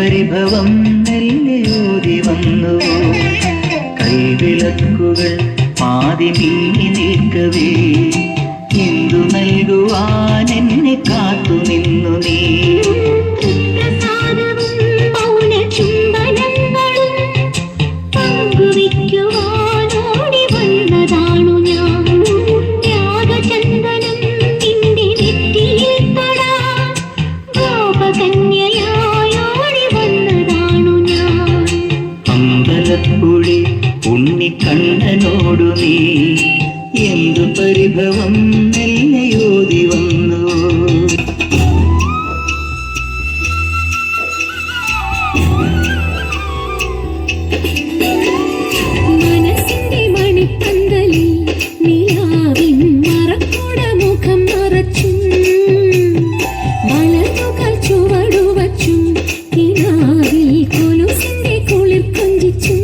പരിഭവം നെല്ലയോതി വന്നു. കൈവിളക്കുകൾ പാതി നീങ്ങി നീക്കവേ എന്തു നൽകുവാൻ എന്നെ കാത്തു നിന്നു നീ. അമ്പലപ്പുഴി ഉണ്ണിക്കണ്ണനോടു നീ എന്തു പരിഭവം നെല്ലയോതി വന്നു. മനസ്സിന്റെ മണിപ്പന്തലിൽ നിലാവിൻ മറക്കുട മുഖം മറച്ചും വളർന്നുകാൽ ചുവടുവച്ചും കിനാവിൽ കൊലുസിന്റെ കുളിർ കൊഞ്ചിച്ചും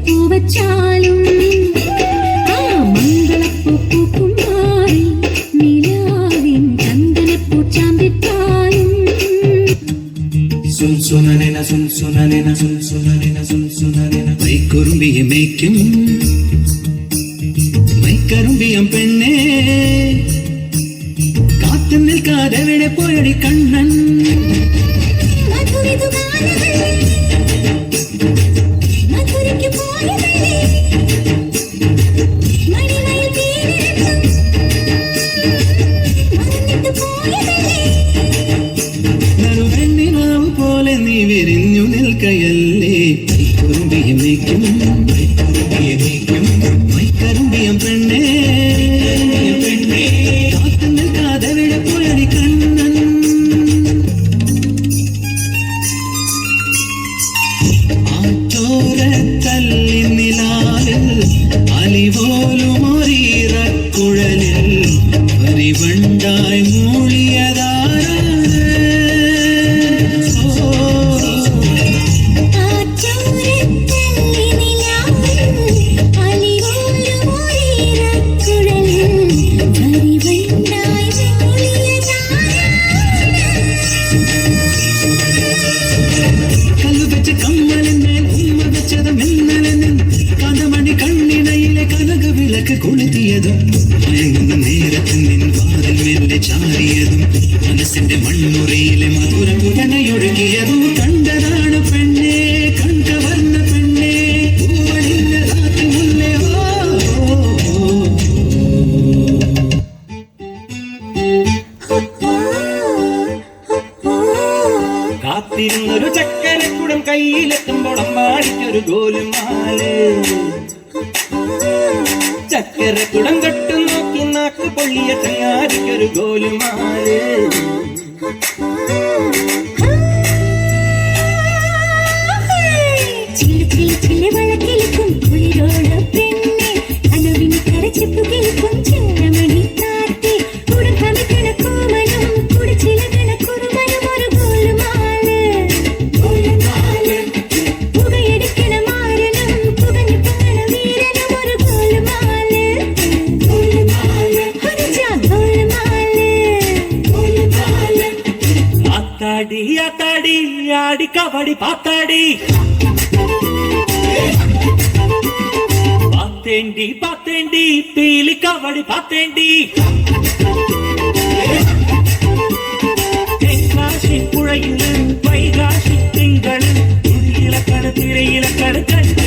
പൂവച്ചാലും ആ മംഗളപ്പൂപ്പൂക്കും മാറി നിലാവിൻ ചന്ദനപ്പൂച്ചാന്തിട്ടാലും സുൻസുനനന സുൻസുനനന സുൻസുനനന സുൻസുനനന മൈക്കുറുമ്പിയെ മേയ്ക്കും മൈക്കറുമ്പിയം പെണ്ണേ കാത്തു നിൽക്കാതെ എവിടെ പോയടി കണ്ണൻ. നറുവെണ്ണിനാവ് പോലെ നീ വിരിഞ്ഞു നിൽക്കയല്ലേ മൈക്കുറുമ്പിയെ മേയ്ക്കും മൈക്കുറുമ്പിയെ മേയ്ക്കും മൈക്കറുമ്പിയം പെണ്ണേ കാത്തു നിൽക്കാതെ എവിടെ പോയടി കണ്ണൻ. ആറ്റോരത്തല്ലി നിലാവിൽ അലിപോലുമൊരീറക്കുഴലിൽ പരിവണ്ടായി മൂളിയതാരാണ്. കല്ലുവെച്ച കമ്മലിന്മേൽ ഉമ്മ വെച്ചതും ഇന്നലെന്നും കാന്തമണി കണ്ണിണയിലെ കനക വിളക്ക് കൊളുത്തിയതും മയങ്ങുന്ന നേരത്തിൽ നിൻ വാതിൽ മെല്ലെ ചാരിയതും മനസ്സിന്റെ മൺമുറിയിലെ മധുര പുഴനയൊഴുകിയതും കണ്ടതാണ് പെണ്ണേ കൺകവർന്ന പെണ്ണേ പൂവണിഞ്ഞ രാത്രി മുല്ലേ. കാത്തിരുന്നൊരു ചക്കരക്കുടം കയ്യിലെത്തുമ്പോൾ അമ്മാടിക്കൊരു ഗോലുമാല്. ചക്കരക്കുടം തൊട്ടു നോക്കി നാക്ക് പൊള്ളിയ ചങ്ങാതിക്കൊരു ഗോലുമാല്. ആത്താടി ആത്താടി ആടി കബടി പാത്താടി പാത്തേണ്ടി പാത്തേണ്ടി പീലി കബടി പാത്തേണ്ടി. തെങ്കാശി പുഴയിലും വൈകാശി തിങ്കളും തിരയിലക്കട തിരയിലക്കട കണ്ട